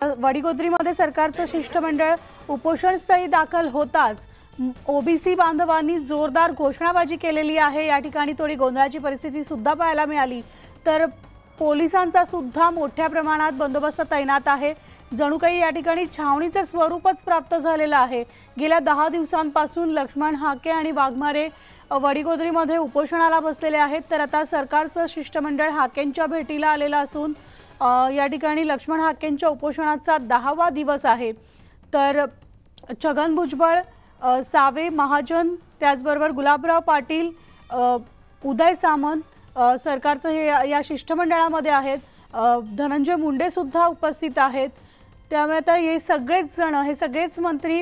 वडिगोद्रीमध्ये सरकारचं शिष्टमंडळ उपोषणस्थळी दाखल होताच ओबीसी बांधवांनी जोरदार घोषणाबाजी केलेली आहे। या ठिकाणी थोडी गोंधळाची परिस्थिती सुद्धा पाहायला मिळाली। तर पोलिसांचा सुद्धा मोठ्या प्रमाणात बंदोबस्त तैनात आहे। जणू काही या ठिकाणी छावणीचे स्वरूपच प्राप्त झालेलं आहे। गेल्या 10 दिवसांपासून लक्ष्मण हाके आणि वाघमारे वडिगोद्रीमध्ये उपोषणाला बसलेले आहेत। तर आता सरकारचं शिष्टमंडळ हाकेंच्या भेटीला आलेलं असून या ठिकाणी लक्ष्मण हाकेंच्या उपोषणाचा 10वा दिवस आहे। तर छगन भुजबळ, सावे महाजन, त्याचबरोबर गुलाबराव पाटील, उदय सामंत सरकारचं या शिष्टमंडळामध्ये आहेत। धनंजय मुंडे सुद्धा उपस्थित आहेत। त्यामुळे आता हे सगळेच मंत्री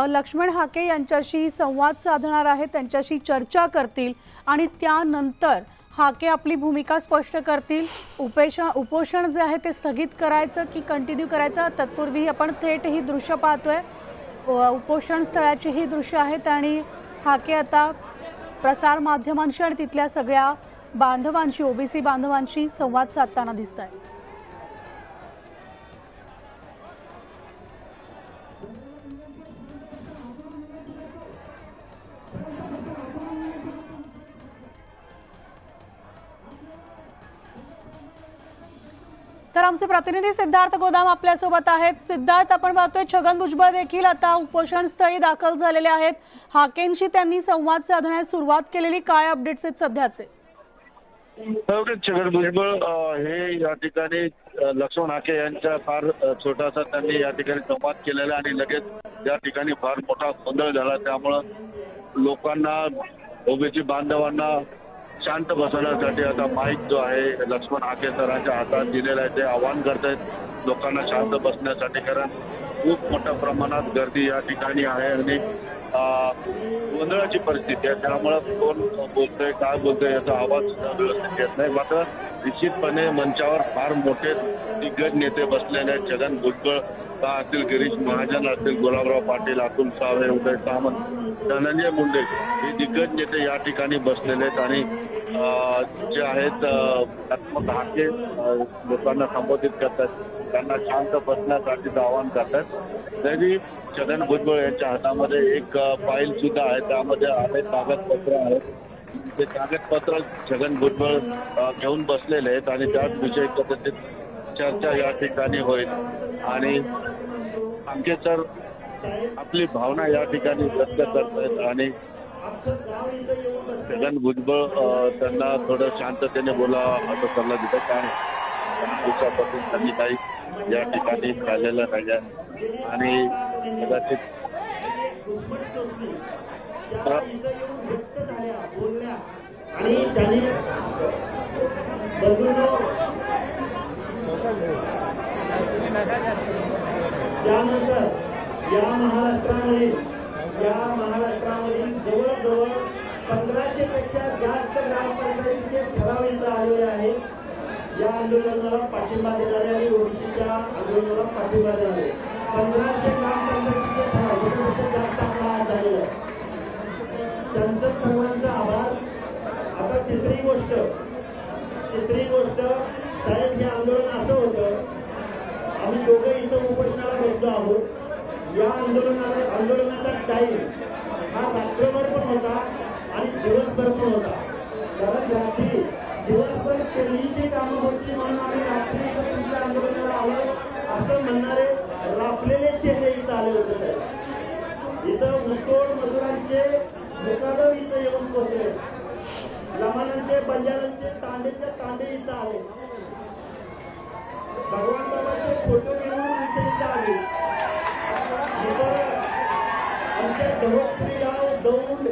लक्ष्मण हाके यांच्याशी संवाद साधणार आहेत, त्यांच्याशी चर्चा करतील आणि त्यानंतर हाके आपली भूमिका स्पष्ट करतील। उपोषण जे आहे ते स्थगित करायचं की कंटिन्यू करायचं। तत्पूर्वी आपण थेट ही दृश्य पाहतोय, उपोषण स्थळाची ही दृश्य आहेत आणि हाके आता प्रसार माध्यमांशी आणि तिथल्या सगळ्या बांधवांशी, ओबीसी बांधवांशी संवाद साधताना दिसत आहेत। तर आमचे प्रतिनिधी सिद्धार्थ गोदाम आपल्या सोबत आहेत। सिद्धार्थ, आपण पाहतोय छगन भुजबळ देखील आता उपोषण स्थळी दाखल झालेले आहेत। हाकेंशी त्यांनी संवाद साधण्यास सुरुवात केलेली, काय अपडेट्स आहेत सध्याचे? छगन भुजबळ हे या ठिकाणी लक्ष्मण हाके यांच्या फार छोटासा त्यांनी या ठिकाणी संवाद केलेला आणि लगेच या ठिकाणी फार मोठा गोंधळ झाला। त्यामुळे लोकांना, ओबीसी बांधवांना शांत बसवण्यासाठी आता माईक जो आहे लक्ष्मण हाके सरांच्या हातात दिलेला आहे। ते आवाहन करतायत लोकांना शांत बसण्यासाठी, कारण खूप मोठ्या प्रमाणात गर्दी या ठिकाणी आहे आणि गोंधळाची परिस्थिती आहे। त्यामुळे कोण बोलतोय, काय बोलतोय याचा आवाज व्यवस्थित येत नाही। मात्र निश्चितपणे मंचावर फार मोठे दिग्गज नेते बसलेले आहेत। छगन भुजबळ असतील, गिरीश महाजन असतील, गुलाबराव पाटील, अतुल सावे, उदय सामंत, धनंजय मुंडे हे दिग्गज नेते या ठिकाणी बसलेले आहेत आणि जे आहेत लक्ष्मण हाके लोकांना संबोधित करतात, त्यांना शांत बसण्यासाठी आवाहन करतात। तरी छगन भुजबळ यांच्या हातामध्ये एक फाईल सुद्धा आहे, त्यामध्ये अनेक कागदपत्र आहेत। ते कागदपत्र छगन भुजबळ घेऊन बसलेले आहेत आणि त्याच विषयी कदाचित चर्चा या ठिकाणी होईल आणि हाके सर आपली भावना या ठिकाणी व्यक्त करतायत आणि छगन भुजबळ त्यांना थोडं शांततेने बोलावं असं सल्ला देतात। कारण दिवसापासून त्यांनी काही या ठिकाणी खाल्लेलं नाही आहे आणि कदाचित त्यानंतर या महाराष्ट्रामध्ये जवळजवळ 1500 पेक्षा जास्त ग्रामपंचायतीचे ठराव इथं आलेले आहेत। या आंदोलनाला पाठिंबा देणारे आणि ओबीसीच्या आंदोलनाला पाठिंबा देणारे 1500 ग्रामपंचायतीचे ठराव जास्त आपला झालेला आहे। त्यांचं सर्वांचा आभार। आता तिसरी गोष्ट साहेब, हे आंदोलन असं होतं, आम्ही दोघं इथं उपोषणाला भेटलो आहोत। या आंदोलनाचा टाईम हा रात्रभर पण होता आणि दिवसभर पण होता। कारण रात्री दिवसभर शेतीची कामं होती म्हणून आम्ही रात्री तुमच्या आंदोलनाला आलो असं म्हणणारे राखलेले चेहरे इथं आले होते साहेब। इथं ऊसतोड मजुरांचे मुकादम इथं येऊन पोहोचले, लहानांचे, बंजारांचे तांडे इथं आले, भगवान बाबाचे फोटो घेऊन इथं आले। आमच्या धरोत्री गाव, दौंड,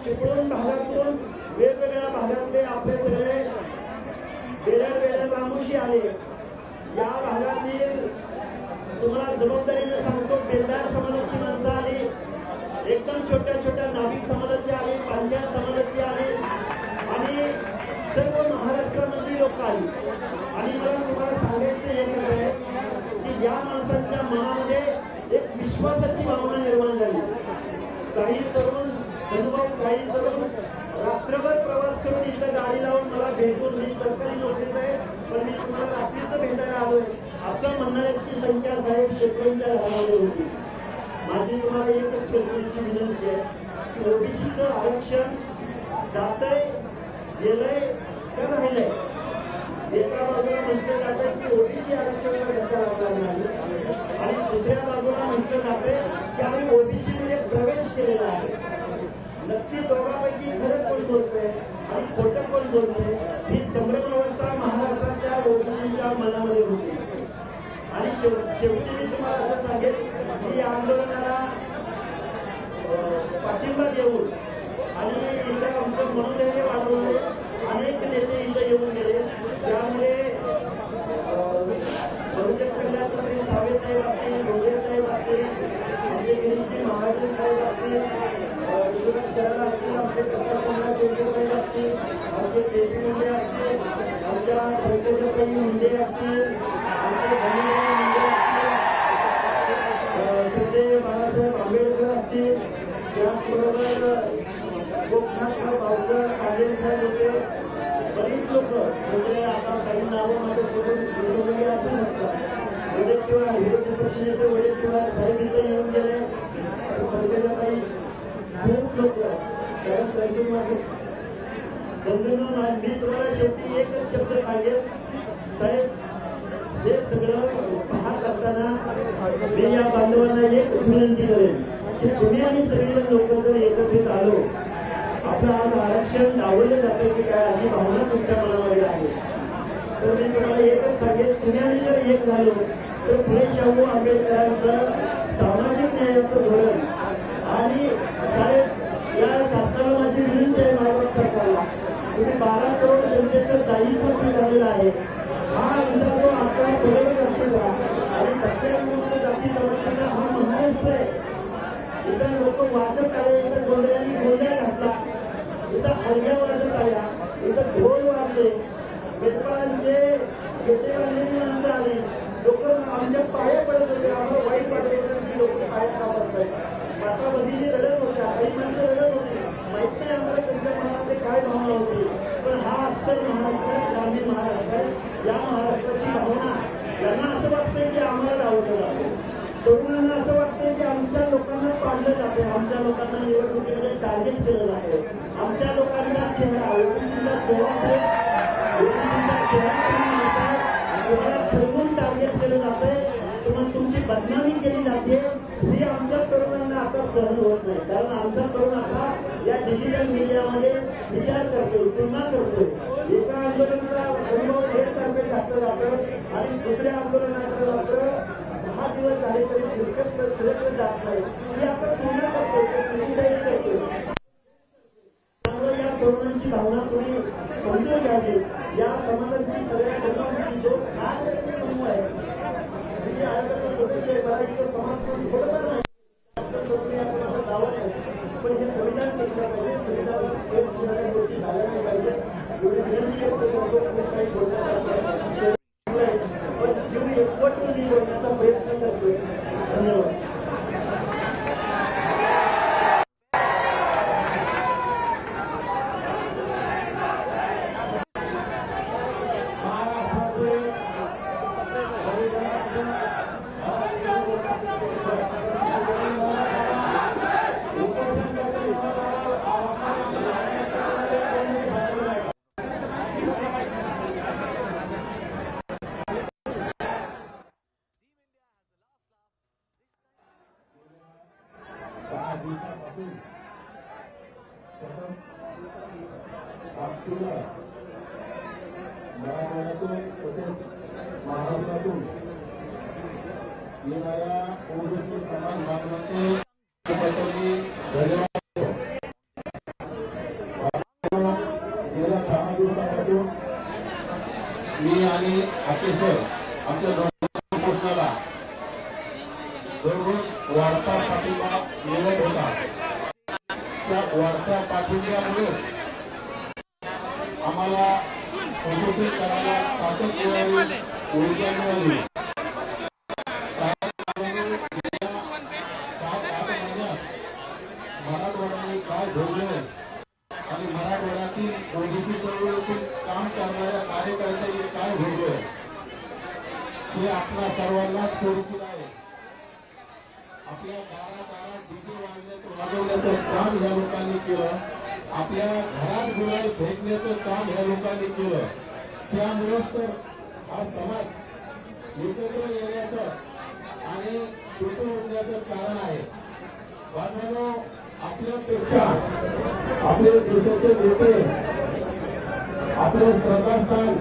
चिपळूण भागातून वेगवेगळ्या भागातले आपले सगळे वेगळ्या रामोशी आले। या भागातील तुम्हाला जबाबदारीने सांगतो, बेलदार समाजाची माणसं आली, एकदम छोट्या नाभिक समाजाची आली, पांचाळ समाजाची आली आणि सर्व महाराष्ट्रामधली लोक आली। आणि मला तुम्हाला सांगायचं एकच आहे की या माणसांच्या मनामध्ये एक विश्वासाची भावना निर्माण झाली। काही तरुण रात्रभर प्रवास करून इथं गाडी लावून मला भेटून, मी सरकारी नोकरीत आहे पण मी तुम्हाला रात्रीचं भेटायला आलोय असं म्हणणाऱ्यांची संख्या साहेब शेकडोंच्या घरामध्ये होती. माझी तुम्हाला एकच कल्पनेची विनंती आहे की ओबीसीचं आरक्षण जातंय गेलंय का राहिलंय. एका बाजूला म्हटलं जातंय की ओबीसी आरक्षणाला धक्का लागणार नाही आणि दुसऱ्या बाजूला म्हटलं जातंय की आम्ही ओबीसी मध्ये प्रवेश केलेला आहे. नक्की दोघांपैकी खरं कोण बोलतोय आणि खोटं कोण बोलतोय ही संभ्रमावस्था महाराष्ट्रातल्या ओबीसीच्या मनामध्ये होती. आणि शेवटी मी तुम्हाला असं सांगेन की या आंदोलनाला पाठिंबा देऊन आणि इथं आमचं मनोधैर्य वाढवले अनेक नेते इथं येऊन गेले. त्यामुळे बहुजन कल्याण मंत्री सावे साहेब असतील, भोगे साहेब असतील, आमचे गिरीजी महाराज साहेब असतील, विश्वनाथ शरण असतील, आमचे प्रकाशचंद्र शेळकेसाहेब असतील, आमचे देवी मुंडे असतील, आमच्या पंकजाताई मुंडे असतील, आमचे धनीराव मुंडे असतील, श्रद्धेय बाळासाहेब आंबेडकर असतील, त्याचबरोबर गोपनाथराव भाऊकर कांदेल साहेब होते. बरीच लोक म्हणजे आता काही नावं माझ्या सोबत असू शकतात. वडेट्टीवार विरोधी पक्षनेते वडेट्टीवार साहेब इथे येऊन गेले. पंकजाताई खूप लोक कारण त्यांचं माझं मी तुम्हाला शेवटी एकच शब्द सांगेल साहेब. हे सगळं पाहत असताना मी या बांधवांना एकच विनंती करेन की तुम्ही आणि सगळेजण लोक जर एकत्रित आलो आपलं आज आरक्षण डावललं जातं की काय अशी भावना तुमच्या मनामध्ये आहे. तर मी तुम्हाला एकच सांगेन तुम्ही आणि जर एक झालो तर फुले शाहू आंबेडकरांचं सामाजिक न्यायाचं धोरण आणि साहेब या शासनाला माझी विनंती आहे महाराष्ट्र सरकारला तुम्ही 12 करोड जनतेचं दायित्व स्वीकारलेलं आहे. हा आमचा जो आपला बरोबर जातीचा आणि टक्क्यांमुक्त जाती जमातीचा हा महाराष्ट्र आहे. इथं लोक वाचत आले, इथं गोंधळांनी गोंधळ घातला, इथं हलग्या वाजत आल्या, इथं ढोल वाजले, बेटपाळांचे गेटे वाजलेली माणसं आली, लोक आमच्या पाया पडत होते. आम्हाला वाईट वाटत होतं की लोक पाया का पडतायत. मातावधीची रडत होत्या, काही माणसं रडत होती. माहित नाही आम्हाला त्यांच्या मनामध्ये काय भावना होती. पण हा अस्सल महाराष्ट्र, ग्रामीण महाराष्ट्र आहे. या महाराष्ट्राची भावना त्यांना असं वाटतंय की आम्हाला डावलं जातं. तरुणांना असं वाटतंय की आमच्या लोकांना पाडलं जाते, आमच्या लोकांना निवडणुकीमध्ये टार्गेट केलं जाते. आमच्या लोकांचा चेहरा ओबीसीचा चेहरा ठरवून टार्गेट केलं जातंय. तुम्हाला तुमची बदनामी केली जाते. ही आमच्या तरुणांना आता सहन होत नाही. कारण आमचा तरुण आता या डिजिटल मीडियामध्ये विचार करतोय, तुलना करतोय. एका आंदोलनाला अनुभव 1 तारखेला घातलं जातं आणि दुसऱ्या आंदोलनाकडे जातं 10 दिवस झाले तरी फिरकत जात नाही. ही आपण तुलना करतोय, क्रिटिसाइज करतोय. त्यामुळे या तरुणांची भावना तुम्ही समजून घ्यावी. या समाजाची सगळ्या समाजाची जो 7 समूह आहे म्हणजे आयोगाचा सदस्य आहे. मला इथं समाज पण थोडंफार नाही असं माझं दावा नाही. पण हे संविधान टिकलं पाहिजे, संविधान गोष्टी झाल्या नाही पाहिजे. एवढे विनंती करतो काही बोलण्यासाठी पण जीव एकवटून बोलण्याचा प्रयत्न करतोय. धन्यवाद. मराठवाड्यातून तसेच महाराष्ट्रातून येणाऱ्या ओबीसी समाज बांधवांचे धन्यवाद. गेल्या 6 दिवसापासून मी आणि अतिशय आमच्या घोषणाला दररोज वाढता पाठिंबा मिळत होता. त्या वाढत्या पाठिंब्यामुळे आम्हाला प्रदूषित करायला सातत्य मिळाली, ऊर्जा मिळाली. 7-8 महिन्यात मराठवाड्याने काय घडलं आणि मराठवाड्यातील ओबीसी चळवळीतून काम करणाऱ्या कार्यकर्त्यांनी काय घडलं हे आपल्या सर्वांना परिचित आहे. आपल्या दारादारात डीजे वाजवण्याचं काम ह्या लोकांनी केलं. आपल्या घरात गुलाल फेकण्याचं काम ह्या लोकांनी केलं. त्यामुळेच तर हा समाज एकत्र येण्याचं आणि एकत्र होण्याचं कारण आहे. बांधवांनो, आपल्यापेक्षा आपले देशाचे नेते, आपले श्रद्धास्थान,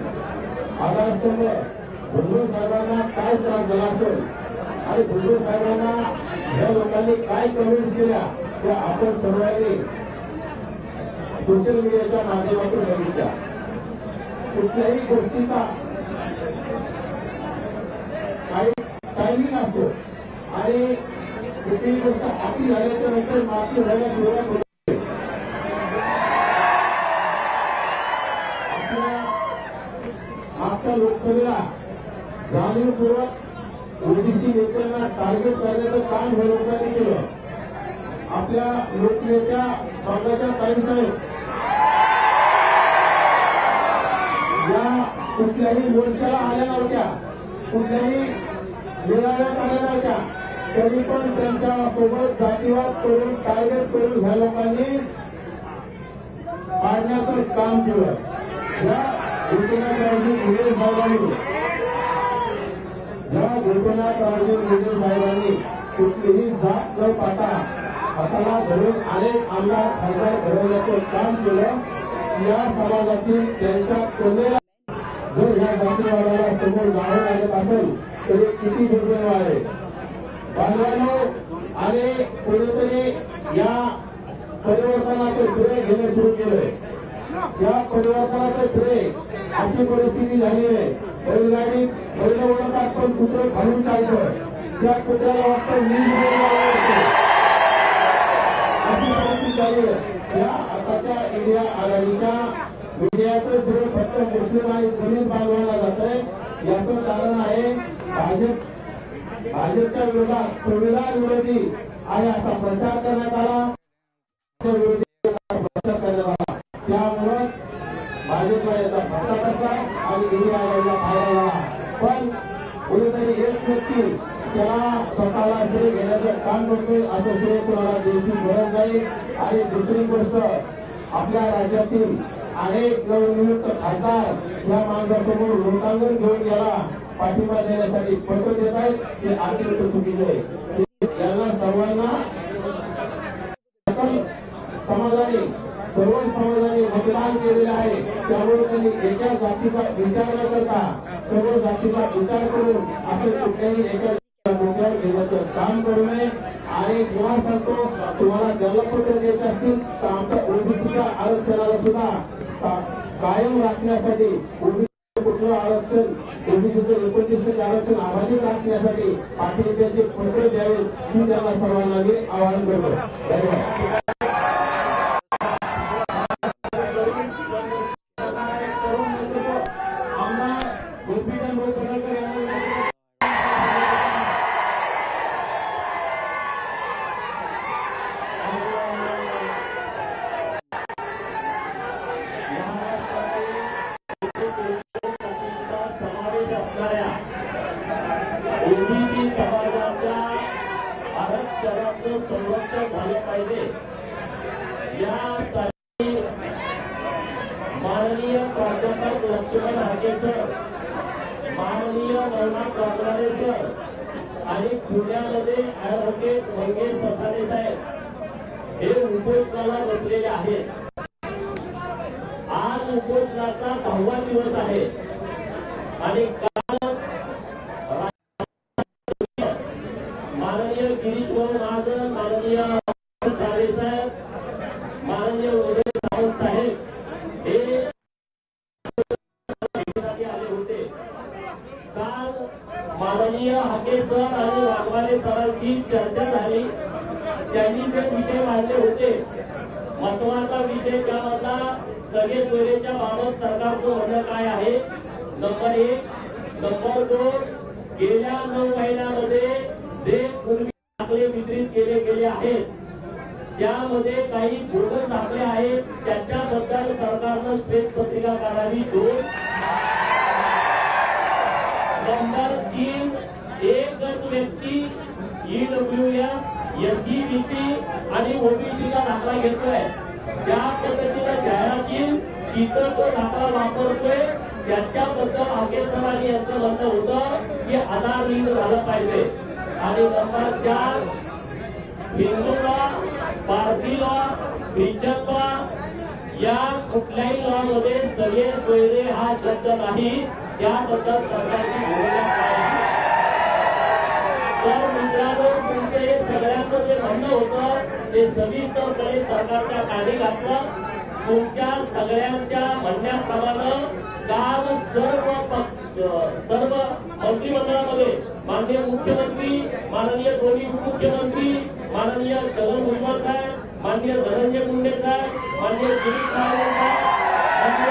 आधारस्तंभ भुजबळ साहेबांना काय त्रास झाला असेल आणि भुजबळ साहेबांना या लोकांनी काय कमेंट्स केल्या त्या आपण सर्वांनी सोशल मीडियाच्या माध्यमातून बघितल्या. कुठल्याही गोष्टीचा काही टायमिंग असतो आणि कुठलीही गोष्ट अति झाल्याच्या नंतर माफी झाल्यास सुरुवात होते. आपल्या मागच्या लोकसभेला जाणीवपूर्वक ओबीसी नेत्यांना टार्गेट करण्याचं काम हे लोकांनी केलं. आपल्या लोकनेत्या पंकजा ताईसाहेब या कुठल्याही मोर्चाला आल्या नव्हत्या, कुठल्याही मेळाव्यात आल्या नव्हत्या, तरी पण त्यांच्या सोबत जातीवाद करून टार्गेट करून ह्या लोकांनी पाडण्याचं काम केलं. या गोपीनाथरावजी मुंडे साहेबांनी कुठलीही जात न पाहता हाताला धरून अनेक आमदार खासदार घडवण्याचं काम केलं. या समाजातील त्यांच्या कोणत्या जर या जातीवादाला समोर जावं लागत असेल तर हे किती दुर्दैव आहे. बांधवांनो, आणि कोणीतरी या परिवर्तनाचं श्रेय घेणं सुरू केलंय. या परिवर्तनाचं श्रेय अशी परिस्थिती झाली आहे. बैलगाडी बैल ओळखतात पण कुत्रं खालून चालतं. त्या कुत्र्याला वाटतं मी अशी परिस्थिती झाली आहे. या आताच्या इंडिया आघाडीच्या मीडियाचं श्रेय फक्त मुस्लिम आणि दलित बांधवांना जात आहे. याचं कारण आहे भाजपच्या विरोधात संविधान विरोधी आहे असा प्रचार करण्यात आला, प्रचार करण्यात आला. त्यामुळं भाजपला याचा फटका बसला आणि इंडिया आघाडीला फायदा झाला. पण कोणीतरी एक व्यक्ती त्याला स्वतःला श्रेय घेण्याचं काम करतोय असं श्रेय कोणाला द्यायची गरज नाही. आणि दुसरी गोष्ट, आपल्या राज्यातील अनेक नवनियुक्त खासदार या माणसासमोर लोटांगण घेऊन गेला पाठिंबा देण्यासाठी पत्र देत आहेत. हे अत्यंत चुकीचे आहे. यांना सर्वांना सकल समाजाने सर्व समाजाने मतदान केलेले आहे. त्यामुळे त्यांनी एका जातीचा विचार न करता सर्व जातीचा विचार करून असं कुठल्याही एका डोक्यावर घेण्याचं काम करू नये. आणि जेव्हा सांगतो तुम्हाला जलपत्र द्यायचे असतील तर आमच्या ओबीसीच्या आरक्षणाला सुद्धा कायम राखण्यासाठी ओबीसी कुठलं आरक्षण ओबीसीचं 29% आरक्षण अबाधित राखण्यासाठी पाठिंब्याचे पत्र द्यावे ही त्यांना सर्वांना मी आवाहन करतो. धन्यवाद. ओबीसी समाजाच्या आरक्षणाचं संरक्षण झालं पाहिजे यासाठी माननीय प्राध्यापक लक्ष्मण हाके सर, माननीय नवनाथ कांबळे सर आणि पुण्यामध्ये ऍडव्होकेट मंगेश ससाणे साहेब हे उपोषणाला बसलेले आहेत. आज उपोषणाचा 10वा दिवस आहे आणि माननीय गिरीश महाजन, माननीय सारे साहेब, माननीय उदय सावंत साहेब हे आले होते. काल माननीय हाके सर आणि वाघमारे सरांची चर्चा झाली. त्यांनी जे विषय मांडले होते, महत्वाचा विषय त्यामधला सगळे सोयरेच्या बाबत सरकारचं म्हणणं काय आहे, नंबर 1. नंबर 2, गेल्या 9 महिन्यामध्ये जे पूर्वी दाखले वितरित केले गेले आहेत त्यामध्ये काही बोगस दाखले आहेत, त्याच्याबद्दल सरकारनं श्वेतपत्रिका काढावी. 2. नंबर 3, EWS, SCBC आणि OBCचा दाखला घेतोय, ज्या पद्धतीने जाहिरातीत तिथं तो दाखला वापरतोय त्याच्याबद्दल आगे सरांनी यांचं म्हणणं होतं की आधार लिंक झालं पाहिजे. आणि number 4, Hindu law, Parsi law, Christian law या कुठल्याही लॉ मध्ये सगळे सोयरे हा शब्द नाही, त्याबद्दल सरकारची भूमिका काय आहे. तर मित्रांनो, तुमचं हे सगळ्यांचं जे म्हणणं होतं ते सविस्तरपणे सरकारच्या कानी घातलं. तुमच्या सगळ्यांच्या म्हणण्याप्रमाणे काल सर्व मंत्रिमंडळामध्ये माननीय मुख्यमंत्री, माननीय दोन्ही उपमुख्यमंत्री, माननीय छगन भुजबळ साहेब, माननीय धनंजय मुंडे साहेब, माननीय गिरीश महाजन साहेब, माननीय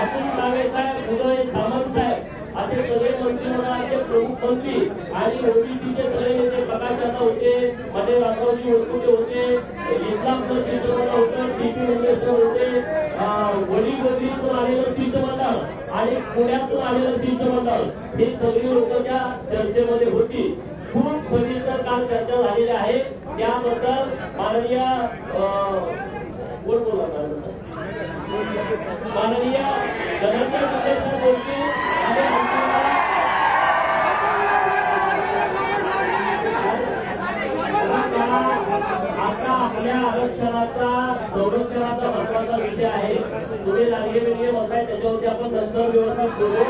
अतुल सावे साहेब, उदय सामंत साहेब असे सगळे मंत्रिमंडळाचे प्रमुख मंत्री आणि ओबीसीचे सगळे नेते प्रकाश यादव होते, मध्ये राघवजी वरकुटे होते, इस्लामचं शिष्टमंडळ होतं, टीपी मुंडेश्वर होते, वडीगोद्रीतून आलेलं शिष्टमंडळ आणि पुण्यातून आलेलं शिष्टमंडळ हे सगळी लोक त्या चर्चेमध्ये होती. खूप सविस्तर काल चर्चा झालेली आहे. त्याबद्दल माननीय कोण बोलणार माननीय धनंजय मुंडे सर बोलतील आणि आता आपल्या आरक्षणाचा संरक्षणाचा महत्वाचा विषय आहे. तुम्ही लाडके वेगळे म्हणताय त्याच्यावरती आपण नंतर व्यवस्थित बोलू.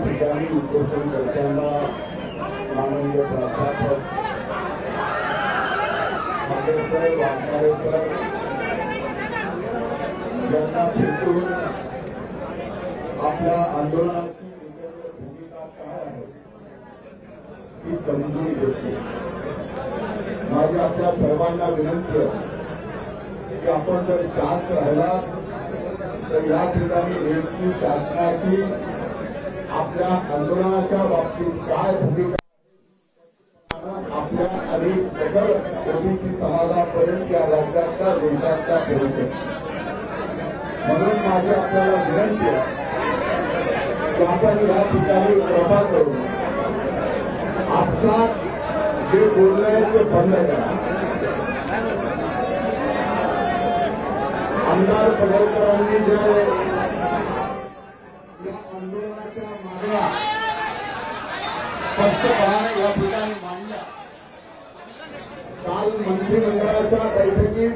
ठिकाणी उपोषण करताना माननीय प्राध्यापक मांडेकर, वाघमारेकर यांना भेटून आपल्या आंदोलनाची भूमिका काय आहे ती समजून घेतली. माझी आपल्या सर्वांना विनंती आहे की आपण जर शांत राहिला तर या ठिकाणी नेमकी शासनाची आपल्या आंदोलनाच्या बाबतीत काय भूमिका आपल्या आणि सकल ओबीसी समाजापर्यंत या राज्याच्या देशाच्या पोहोचेल. म्हणून माझी आपल्याला विनंती आहे की आपण या ठिकाणी कृपा करून आपसात जे बोलणं ते बंद करा. आमदार पडळकरांनी जे या आंदोलनाच्या मागण्या स्पष्टपणे या ठिकाणी मांडल्या. काल मंत्रिमंडळाच्या बैठकीत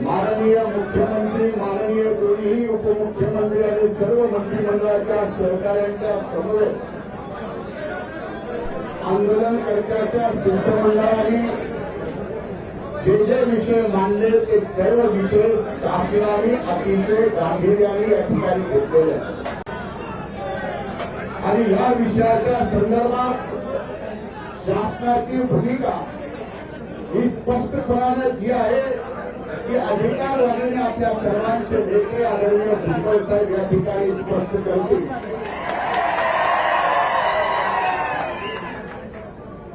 माननीय मुख्यमंत्री, माननीय दोन्ही उपमुख्यमंत्री आणि सर्व मंत्रिमंडळाच्या सहकाऱ्यांच्या समवेत आंदोलनकर्त्याच्या शिष्टमंडळाने जे जे विषय मांडले ते सर्व विषय शासनाने अतिशय गांभीर्याने या ठिकाणी घेतलेले आहेत. आणि या विषयाच्या संदर्भात शासनाची भूमिका ही स्पष्टपणाने जी आहे ती अधिकारवाणीने आपल्या सर्वांचे नेते आदरणीय भुजबळ साहेब या ठिकाणी स्पष्ट करतील.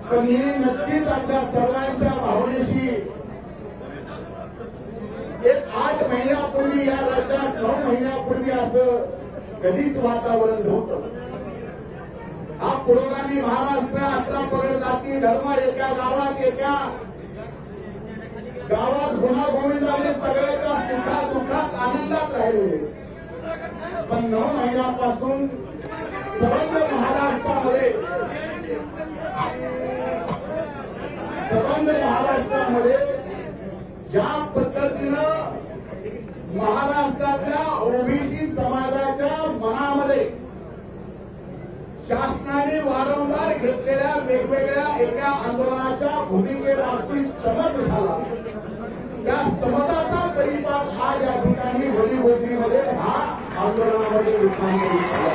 पण ही नक्कीच आपल्या सर्वांच्या भावनेशी एक 8 महिन्यापूर्वी या राज्यात 9 महिन्यापूर्वी असं कधीच वातावरण नव्हतं. हा पुरोगामी महाराष्ट्र 11 पगड जाती धर्म एका गावात गुणागोविंदाने सगळ्याच्या सुखात दुःखात आनंदात राहिले. पण 9 महिन्यापासून सर्व महाराष्ट्रामध्ये ज्या पद्धतीनं महाराष्ट्रातल्या ओबीसी समाजाच्या मनामध्ये शासनाने वारंवार घेतलेल्या वेगवेगळ्या एका आंदोलनाच्या भूमिकेबाबतीत समज झाला. त्या समजाचा परिपाक आज या ठिकाणी वडीगोद्रीमध्ये हा आंदोलनामध्ये रूपांतरित झाला.